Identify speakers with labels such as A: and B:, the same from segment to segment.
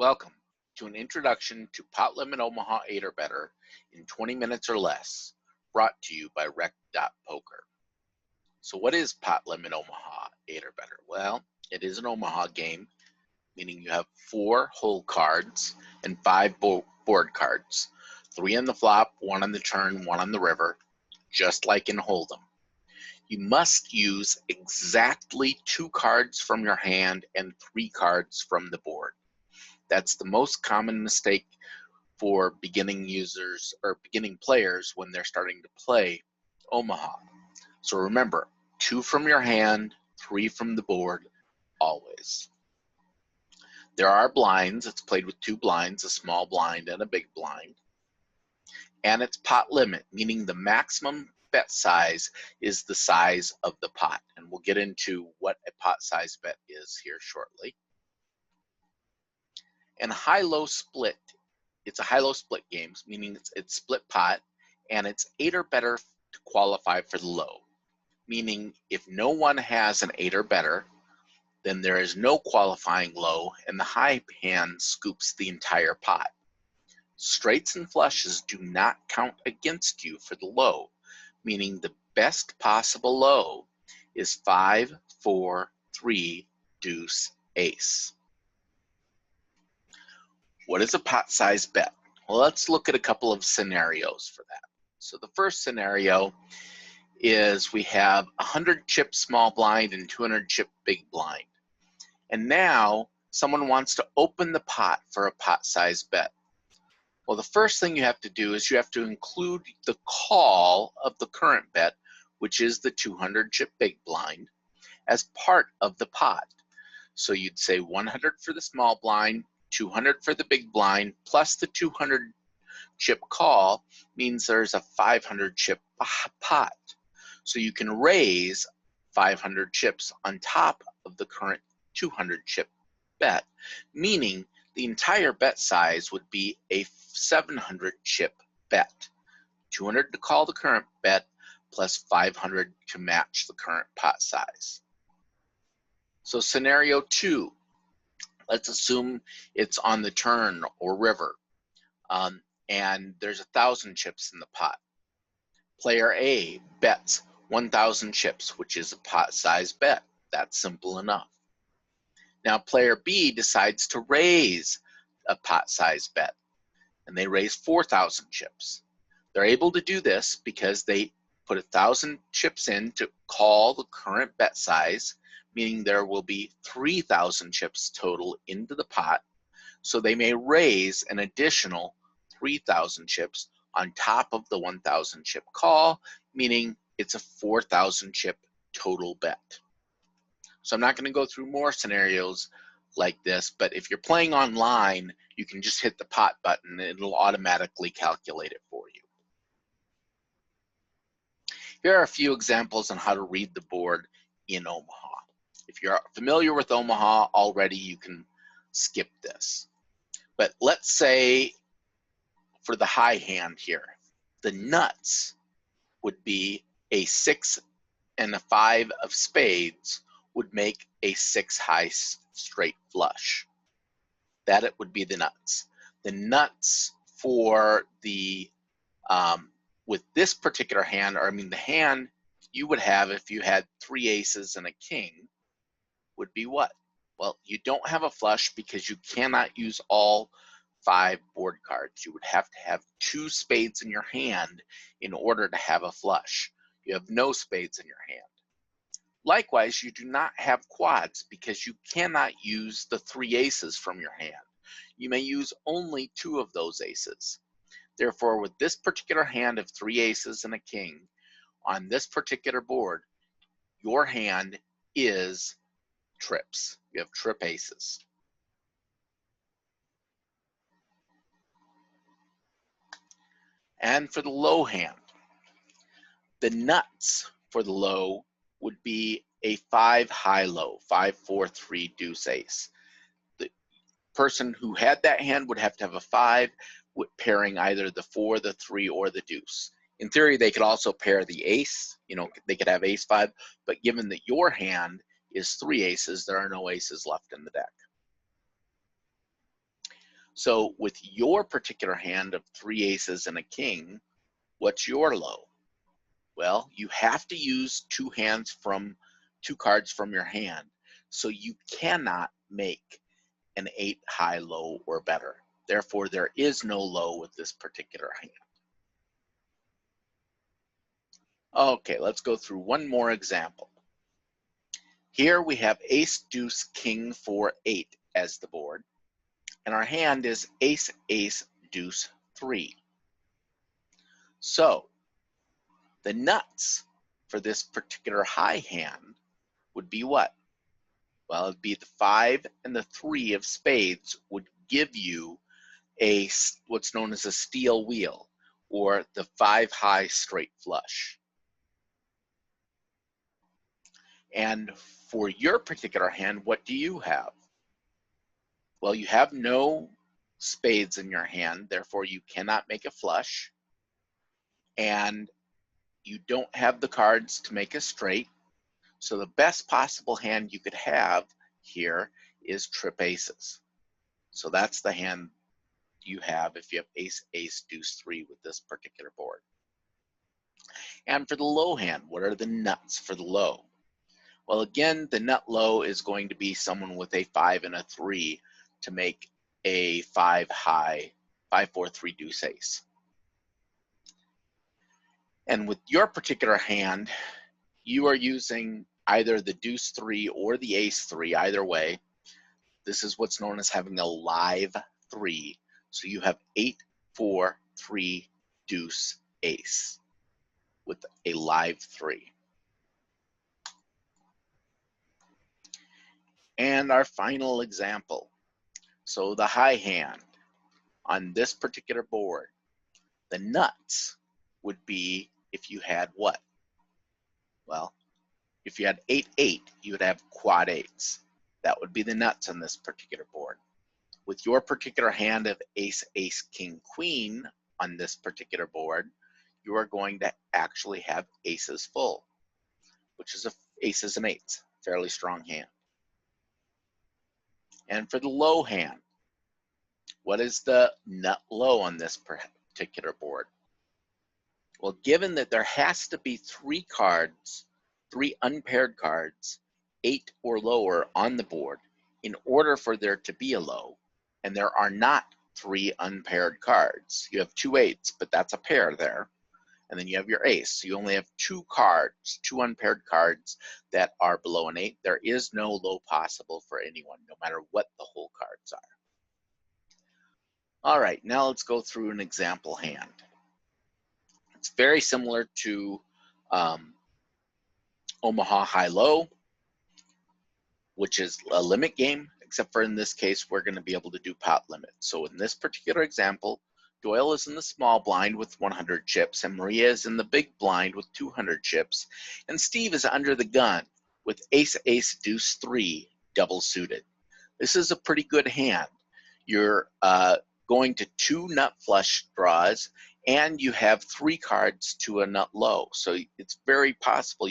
A: Welcome to an introduction to Pot Limit Omaha 8 or better in 20 minutes or less, brought to you by rec.poker. So what is Pot Limit Omaha 8 or better? Well, it is an Omaha game, meaning you have 4 hole cards and 5 board cards, 3 on the flop, 1 on the turn, 1 on the river, just like in Hold'em. You must use exactly 2 cards from your hand and 3 cards from the board. That's the most common mistake for beginning users or beginning players when they're starting to play Omaha. So remember, 2 from your hand, 3 from the board, always. There are blinds. It's played with 2 blinds, a small blind and a big blind. And it's pot limit, meaning the maximum bet size is the size of the pot. And we'll get into what a pot size bet is here shortly. And high-low split, it's a high-low split game, meaning it's split pot, and it's 8 or better to qualify for the low. Meaning if no one has an 8 or better, then there is no qualifying low, and the high hand scoops the entire pot. Straights and flushes do not count against you for the low, meaning the best possible low is 5, 4, 3, deuce, ace. What is a pot size bet? Well, let's look at a couple of scenarios for that. So the first scenario is we have 100 chip small blind and 200 chip big blind. And now someone wants to open the pot for a pot size bet. Well, the first thing you have to do is you have to include the call of the current bet, which is the 200 chip big blind, as part of the pot. So you'd say 100 for the small blind, 200 for the big blind, plus the 200 chip call means there's a 500 chip pot. So you can raise 500 chips on top of the current 200 chip bet, meaning the entire bet size would be a 700 chip bet. 200 to call the current bet plus 500 to match the current pot size. So scenario 2. Let's assume it's on the turn or river, and there's 1,000 chips in the pot. Player A bets 1,000 chips, which is a pot size bet. That's simple enough. Now player B decides to raise a pot size bet, and they raise 4,000 chips. They're able to do this because they put 1,000 chips in to call the current bet size, meaning there will be 3,000 chips total into the pot, so they may raise an additional 3,000 chips on top of the 1,000 chip call, meaning it's a 4,000 chip total bet. So I'm not going to go through more scenarios like this, but if you're playing online, you can just hit the pot button and it'll automatically calculate it for you. Here are a few examples on how to read the board in Omaha. If you're familiar with Omaha already, you can skip this. But let's say for the high hand here, the nuts would be a 6 and a 5 of spades would make a 6 high straight flush. That it would be the nuts. The nuts for the, with this particular hand, or I mean the hand you would have if you had 3 aces and a king, would be what? Well, you don't have a flush because you cannot use all 5 board cards. You would have to have 2 spades in your hand in order to have a flush. You have no spades in your hand. Likewise, you do not have quads because you cannot use the 3 aces from your hand. You may use only 2 of those aces. Therefore, with this particular hand of 3 aces and a king, on this particular board, your hand is trips. You have trip aces. And for the low hand, the nuts for the low would be a 5 high low, 5, 4, 3 deuce ace. The person who had that hand would have to have a 5 with pairing either the 4, the 3, or the deuce. In theory, they could also pair the ace. You know, they could have ace 5, but given that your hand is 3 aces, there are no aces left in the deck. So with your particular hand of 3 aces and a king, what's your low? Well, you have to use two cards from your hand. So you cannot make an 8 high, low, or better. Therefore, there is no low with this particular hand. Okay, let's go through one more example. Here we have ace, deuce, king, 4, 8 as the board. And our hand is ace, ace, deuce, 3. So the nuts for this particular high hand would be what? Well, it'd be the 5 and the 3 of spades would give you what's known as a steel wheel, or the 5 high straight flush. And for your particular hand, what do you have? Well, you have no spades in your hand, therefore you cannot make a flush, and you don't have the cards to make a straight. So the best possible hand you could have here is trip aces. So that's the hand you have if you have ace, ace, deuce, 3 with this particular board. And for the low hand, what are the nuts for the low? Well, again, the nut low is going to be someone with a 5 and a 3 to make a 5 high, 5, 4, 3 deuce ace. And with your particular hand, you are using either the deuce 3 or the ace 3, either way. This is what's known as having a live 3. So you have 8, 4, 3 deuce ace with a live 3. And our final example. So the high hand on this particular board, the nuts would be if you had what? Well, if you had 8, 8, you would have quad 8s. That would be the nuts on this particular board. With your particular hand of ace, ace, king, queen on this particular board, you are going to actually have aces full, which is aces and 8s, fairly strong hand. And for the low hand, what is the nut low on this particular board? Well, given that there has to be 3 cards, 3 unpaired cards, 8 or lower on the board in order for there to be a low, and there are not 3 unpaired cards. You have 2 8s, but that's a pair there. And then you have your ace. So you only have 2 cards, 2 unpaired cards that are below an 8. There is no low possible for anyone, no matter what the whole cards are. All right, now let's go through an example hand. It's very similar to Omaha high-low, which is a limit game, except for in this case, we're going to be able to do pot limit. So in this particular example, Doyle is in the small blind with 100 chips, and Maria is in the big blind with 200 chips, and Steve is under the gun with ace, ace, deuce, 3 double suited. This is a pretty good hand. You're going to 2 nut flush draws, and you have 3 cards to a nut low. So it's very possible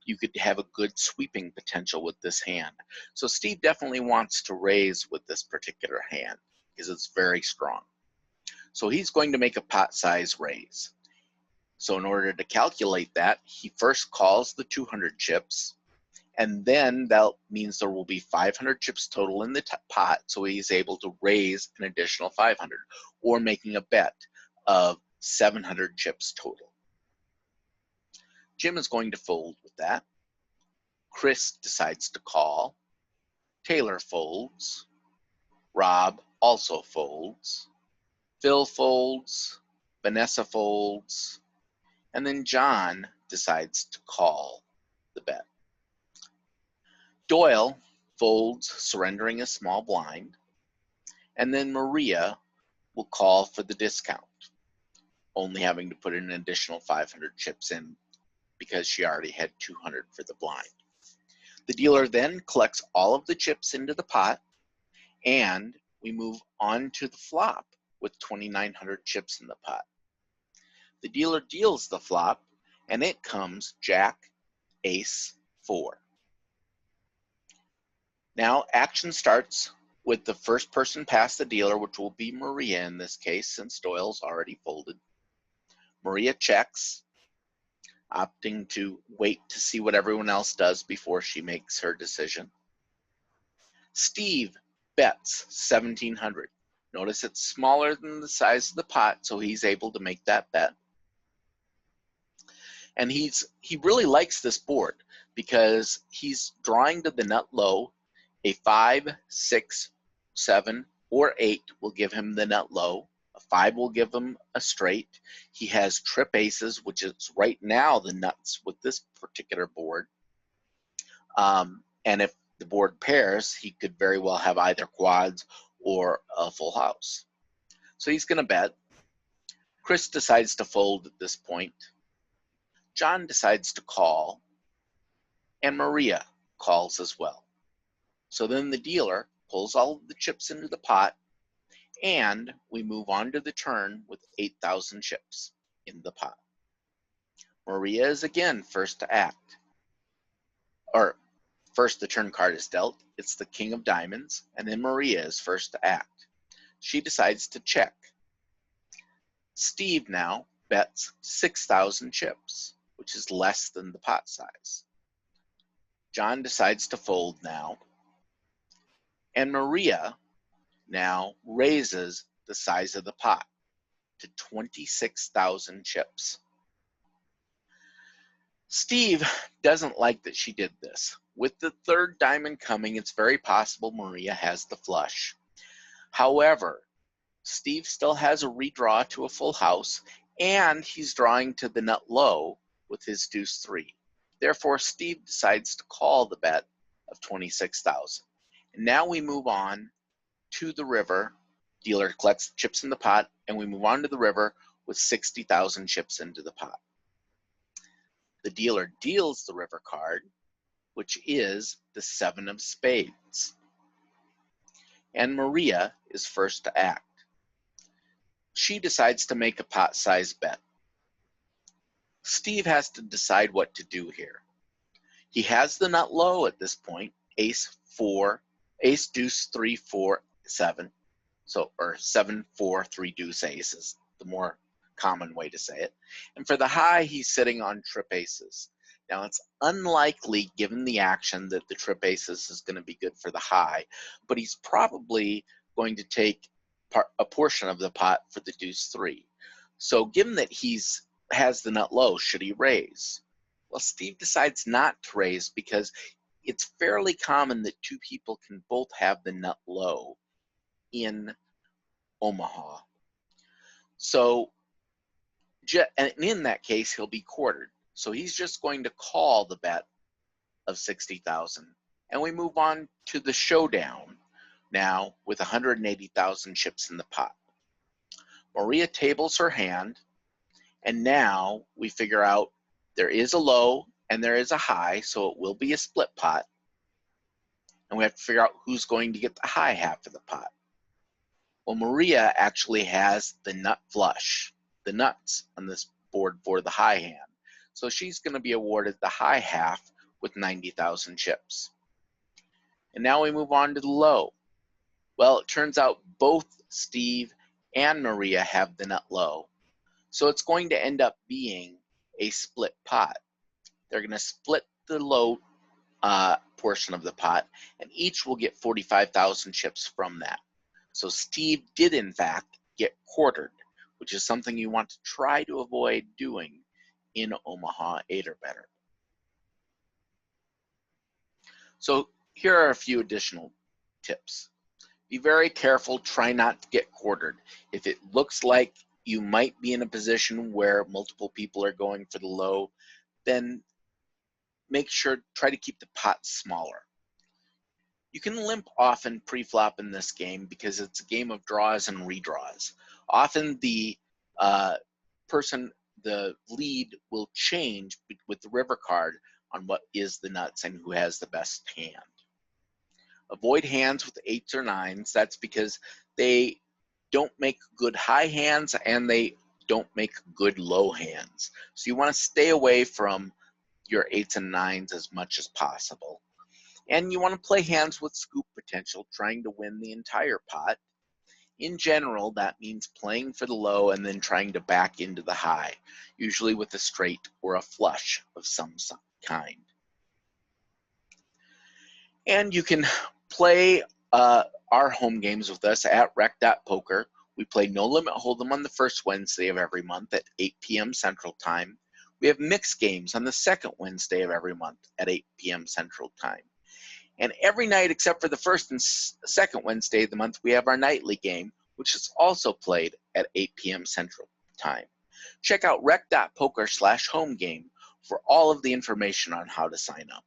A: you could have a good sweeping potential with this hand. So Steve definitely wants to raise with this particular hand because it's very strong. So he's going to make a pot size raise. So in order to calculate that, he first calls the 200 chips, and then that means there will be 500 chips total in the pot, so he's able to raise an additional 500, or making a bet of 700 chips total. Jim is going to fold with that. Chris decides to call. Taylor folds. Rob also folds. Phil folds. Vanessa folds. And then John decides to call the bet. Doyle folds, surrendering a small blind, and then Maria will call for the discount, only having to put in an additional 500 chips in because she already had 200 for the blind. The dealer then collects all of the chips into the pot, and we move on to the flop with 2,900 chips in the pot. The dealer deals the flop, and it comes Jack, Ace, 4. Now action starts with the first person past the dealer, which will be Maria in this case, since Doyle's already folded. Maria checks, opting to wait to see what everyone else does before she makes her decision. Steve bets 1,700. Notice it's smaller than the size of the pot, so he's able to make that bet. And he really likes this board because he's drawing to the nut low. A 5, 6, 7, or 8 will give him the nut low. A 5 will give him a straight. He has trip aces, which is right now the nuts with this particular board. And if the board pairs, he could very well have either quads or a full house. So he's going to bet. Chris decides to fold at this point. John decides to call, and Maria calls as well. So then the dealer pulls all of the chips into the pot, and we move on to the turn with 8,000 chips in the pot. Maria is again first to act. Or first the turn card is dealt, it's the king of diamonds, and then Maria is first to act. She decides to check. Steve now bets 6,000 chips, which is less than the pot size. John decides to fold now, and Maria now raises the size of the pot to 26,000 chips. Steve doesn't like that she did this. With the third diamond coming, it's very possible Maria has the flush. However, Steve still has a redraw to a full house, and he's drawing to the nut low with his deuce 3. Therefore, Steve decides to call the bet of 26,000. And now we move on to the river. Dealer collects chips in the pot, and we move on to the river with 60,000 chips into the pot. The dealer deals the river card, which is the 7 of spades. And Maria is first to act. She decides to make a pot-sized bet. Steve has to decide what to do here. He has the nut low at this point, ace 4, ace deuce 3, 4, 7. So, or 7, 4, 3 deuce ace is the more common way to say it. And for the high, he's sitting on trip aces. Now, it's unlikely, given the action, that the trip aces is going to be good for the high, but he's probably going to take a portion of the pot for the deuce 3. So given that has the nut low, should he raise? Well, Steve decides not to raise because it's fairly common that two people can both have the nut low in Omaha. So, and in that case, he'll be quartered. So he's just going to call the bet of 60,000. And we move on to the showdown now with 180,000 chips in the pot. Maria tables her hand, and now we figure out there is a low and there is a high, so it will be a split pot. And we have to figure out who's going to get the high half of the pot. Well, Maria actually has the nut flush, the nuts on this board for the high hand. So she's going to be awarded the high half with 90,000 chips. And now we move on to the low. Well, it turns out both Steve and Maria have the nut low. So it's going to end up being a split pot. They're going to split the low portion of the pot, and each will get 45,000 chips from that. So Steve did, in fact, get quartered, which is something you want to try to avoid doing in Omaha 8 or better. So here are a few additional tips. Be very careful, try not to get quartered. If it looks like you might be in a position where multiple people are going for the low, then make sure, try to keep the pot smaller. You can limp often pre-flop in this game because it's a game of draws and redraws. Often the the lead will change with the river card on what is the nuts and who has the best hand. Avoid hands with 8s or 9s. That's because they don't make good high hands and they don't make good low hands. So you want to stay away from your 8s and 9s as much as possible. And you want to play hands with scoop potential, trying to win the entire pot. In general, that means playing for the low and then trying to back into the high, usually with a straight or a flush of some kind. And you can play our home games with us at rec.poker. We play No Limit Hold'em on the first Wednesday of every month at 8 p.m. Central Time. We have mixed games on the second Wednesday of every month at 8 p.m. Central Time. And every night except for the first and second Wednesday of the month, we have our nightly game, which is also played at 8 p.m. Central Time. Check out rec.poker/homegame for all of the information on how to sign up.